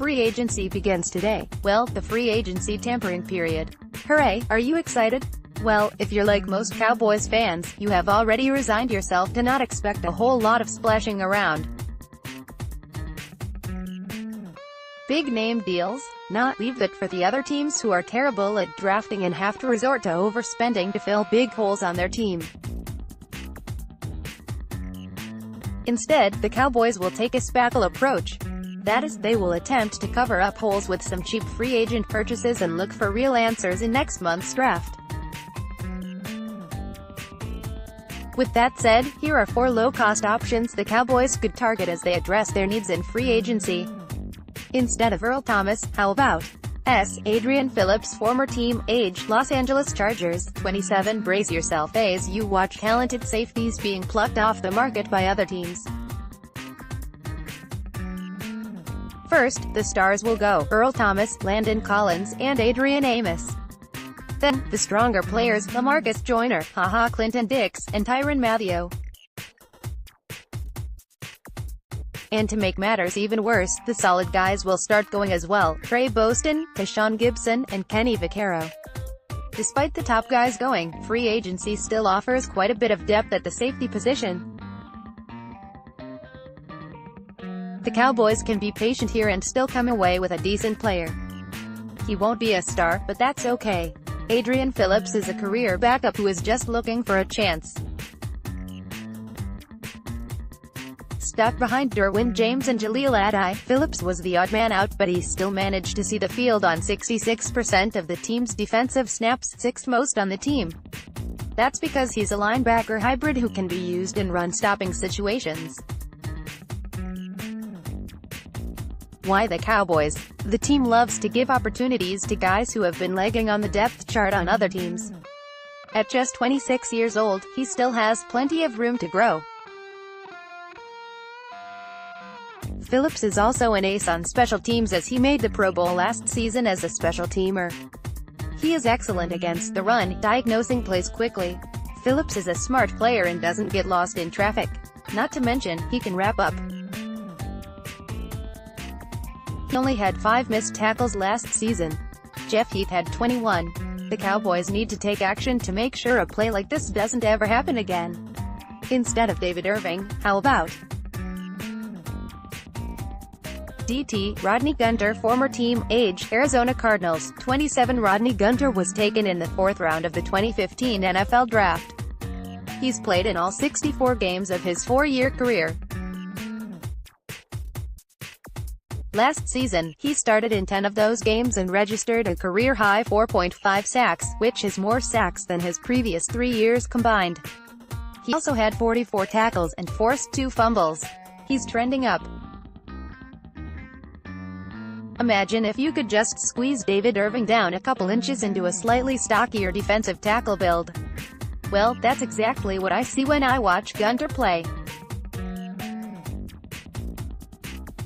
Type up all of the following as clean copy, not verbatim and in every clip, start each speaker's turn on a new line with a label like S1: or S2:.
S1: Free agency begins today. Well, the free agency tampering period. Hooray, are you excited? Well, if you're like most Cowboys fans, you have already resigned yourself to not expect a whole lot of splashing around. Big-name deals? Not. Leave it for the other teams who are terrible at drafting and have to resort to overspending to fill big holes on their team. Instead, the Cowboys will take a spackle approach. That is, they will attempt to cover up holes with some cheap free agent purchases and look for real answers in next month's draft. With that said, here are 4 low-cost options the Cowboys could target as they address their needs in free agency. Instead of Earl Thomas, how about Adrian Phillips, former team, age, Los Angeles Chargers, 27. Brace yourself as you watch talented safeties being plucked off the market by other teams. First, the stars will go Earl Thomas, Landon Collins, and Adrian Amos. Then, the stronger players, LaMarcus Joyner, Clinton Dix, and Tyrann Mathieu. And to make matters even worse, the solid guys will start going as well: Trey Boston, Tashawn Gibson, and Kenny Vaccaro. Despite the top guys going, free agency still offers quite a bit of depth at the safety position. The Cowboys can be patient here and still come away with a decent player. He won't be a star, but that's okay. Adrian Phillips is a career backup who is just looking for a chance. Stuck behind Derwin James and Jaleel Adai, Phillips was the odd man out, but he still managed to see the field on 66% of the team's defensive snaps, 6th most on the team. That's because he's a linebacker hybrid who can be used in run-stopping situations. Why the Cowboys? The team loves to give opportunities to guys who have been lagging on the depth chart on other teams. At just 26 years old, he still has plenty of room to grow. Phillips is also an ace on special teams as he made the Pro Bowl last season as a special teamer. He is excellent against the run, diagnosing plays quickly. Phillips is a smart player and doesn't get lost in traffic. Not to mention, he can wrap up. He only had 5 missed tackles last season. Jeff Heath had 21. The Cowboys need to take action to make sure a play like this doesn't ever happen again. Instead of David Irving, how about DT, Rodney Gunter, former team, age, Arizona Cardinals, 27. Rodney Gunter was taken in the 4th round of the 2015 NFL Draft. He's played in all 64 games of his 4-year career. Last season, he started in 10 of those games and registered a career-high 4.5 sacks, which is more sacks than his previous 3 years combined. He also had 44 tackles and forced 2 fumbles. He's trending up. Imagine if you could just squeeze David Irving down a couple inches into a slightly stockier defensive tackle build. Well, that's exactly what I see when I watch Gunter play.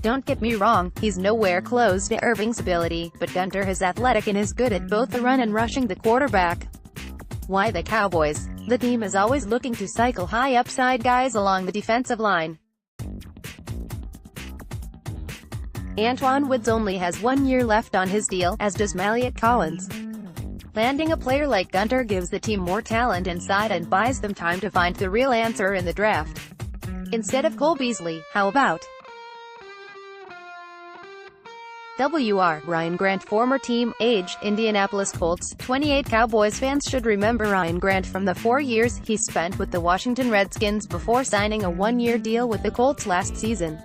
S1: Don't get me wrong, he's nowhere close to Irving's ability, but Gunter is athletic and is good at both the run and rushing the quarterback. Why the Cowboys? The team is always looking to cycle high upside guys along the defensive line. Antoine Woods only has 1 year left on his deal, as does Maliot Collins. Landing a player like Gunter gives the team more talent inside and buys them time to find the real answer in the draft. Instead of Cole Beasley, how about Ryan Grant, former team, age, Indianapolis Colts, 28. Cowboys fans should remember Ryan Grant from the 4 years he spent with the Washington Redskins before signing a 1-year deal with the Colts last season.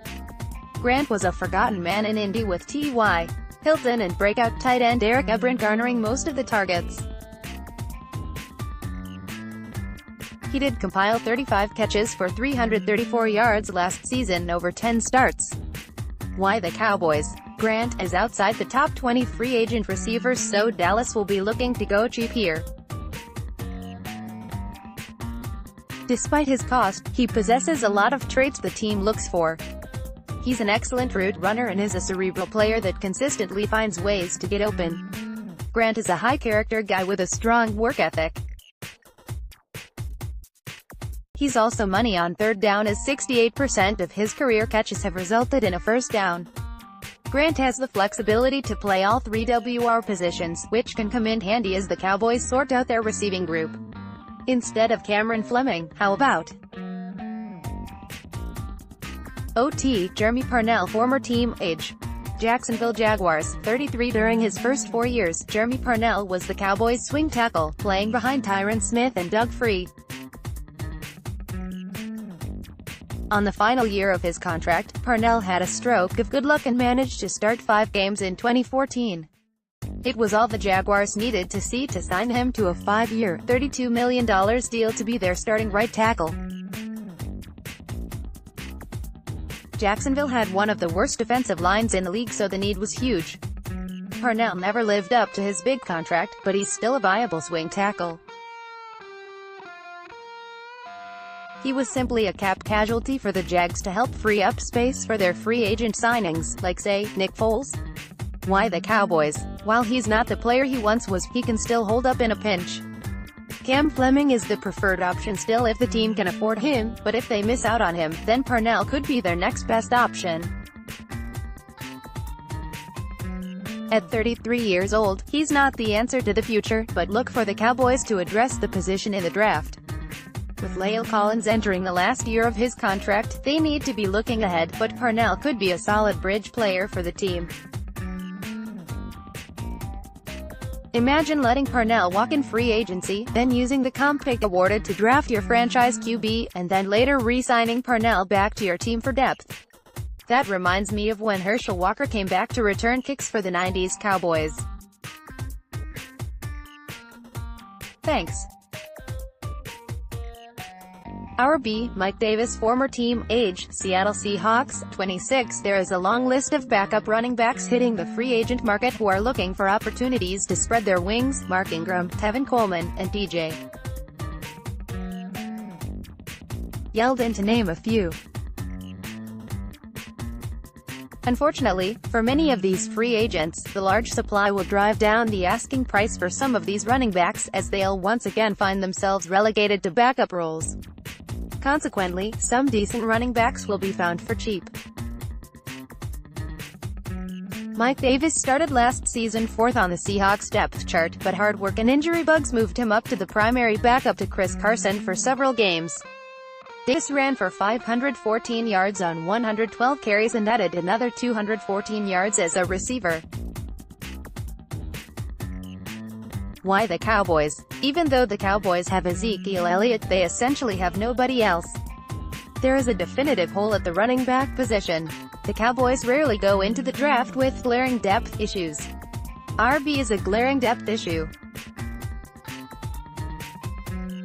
S1: Grant was a forgotten man in Indy, with T.Y. Hilton and breakout tight end Eric Ebron garnering most of the targets. He did compile 35 catches for 334 yards last season over 10 starts. Why the Cowboys? Grant is outside the top 20 free agent receivers, so Dallas will be looking to go cheap here. Despite his cost, he possesses a lot of traits the team looks for. He's an excellent route runner and is a cerebral player that consistently finds ways to get open. Grant is a high-character guy with a strong work ethic. He's also money on 3rd down, as 68% of his career catches have resulted in a first down. Grant has the flexibility to play all three WR positions, which can come in handy as the Cowboys sort out their receiving group. Instead of Cameron Fleming, how about OT, Jeremy Parnell, former team, age, Jacksonville Jaguars, 33. During his first 4 years, Jeremy Parnell was the Cowboys' swing tackle, playing behind Tyron Smith and Doug Free. On the final year of his contract, Parnell had a stroke of good luck and managed to start 5 games in 2014. It was all the Jaguars needed to see to sign him to a 5-year, $32 million deal to be their starting right tackle. Jacksonville had one of the worst defensive lines in the league, so the need was huge. Parnell never lived up to his big contract, but he's still a viable swing tackle. He was simply a cap casualty for the Jags to help free up space for their free agent signings, like say, Nick Foles. Why the Cowboys? While he's not the player he once was, he can still hold up in a pinch. Cam Fleming is the preferred option still if the team can afford him, but if they miss out on him, then Parnell could be their next best option. At 33 years old, he's not the answer to the future, but look for the Cowboys to address the position in the draft. With La'el Collins entering the last year of his contract, they need to be looking ahead, but Parnell could be a solid bridge player for the team. Imagine letting Parnell walk in free agency, then using the comp pick awarded to draft your franchise QB, and then later re-signing Parnell back to your team for depth. That reminds me of when Herschel Walker came back to return kicks for the 90s Cowboys. Thanks. Our B, Mike Davis, former team, age, Seattle Seahawks, 26. There is a long list of backup running backs hitting the free agent market who are looking for opportunities to spread their wings: Mark Ingram, Tevin Coleman, and DJ Yeldon, to name a few. Unfortunately, for many of these free agents, the large supply will drive down the asking price for some of these running backs, as they'll once again find themselves relegated to backup roles. Consequently, some decent running backs will be found for cheap. Mike Davis started last season 4th on the Seahawks depth chart, but hard work and injury bugs moved him up to the primary backup to Chris Carson for several games. Davis ran for 514 yards on 112 carries and added another 214 yards as a receiver. Why the Cowboys? Even though the Cowboys have Ezekiel Elliott, they essentially have nobody else. There is a definitive hole at the running back position. The Cowboys rarely go into the draft with glaring depth issues. RB is a glaring depth issue.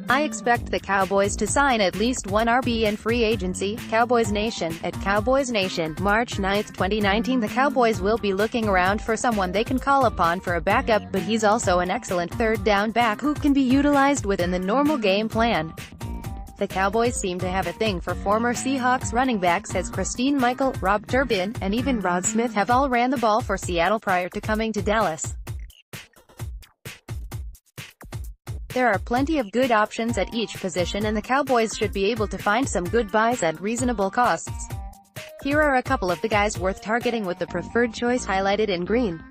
S1: I expect the Cowboys to sign at least one RB in free agency. Cowboys Nation. At Cowboys Nation, March 9, 2019, the Cowboys will be looking around for someone they can call upon for a backup, but he's also an excellent third down back who can be utilized within the normal game plan. The Cowboys seem to have a thing for former Seahawks running backs, as Christine Michael, Rob Turbin, and even Rod Smith have all ran the ball for Seattle prior to coming to Dallas. There are plenty of good options at each position, and the Cowboys should be able to find some good buys at reasonable costs. Here are a couple of the guys worth targeting with the preferred choice highlighted in green.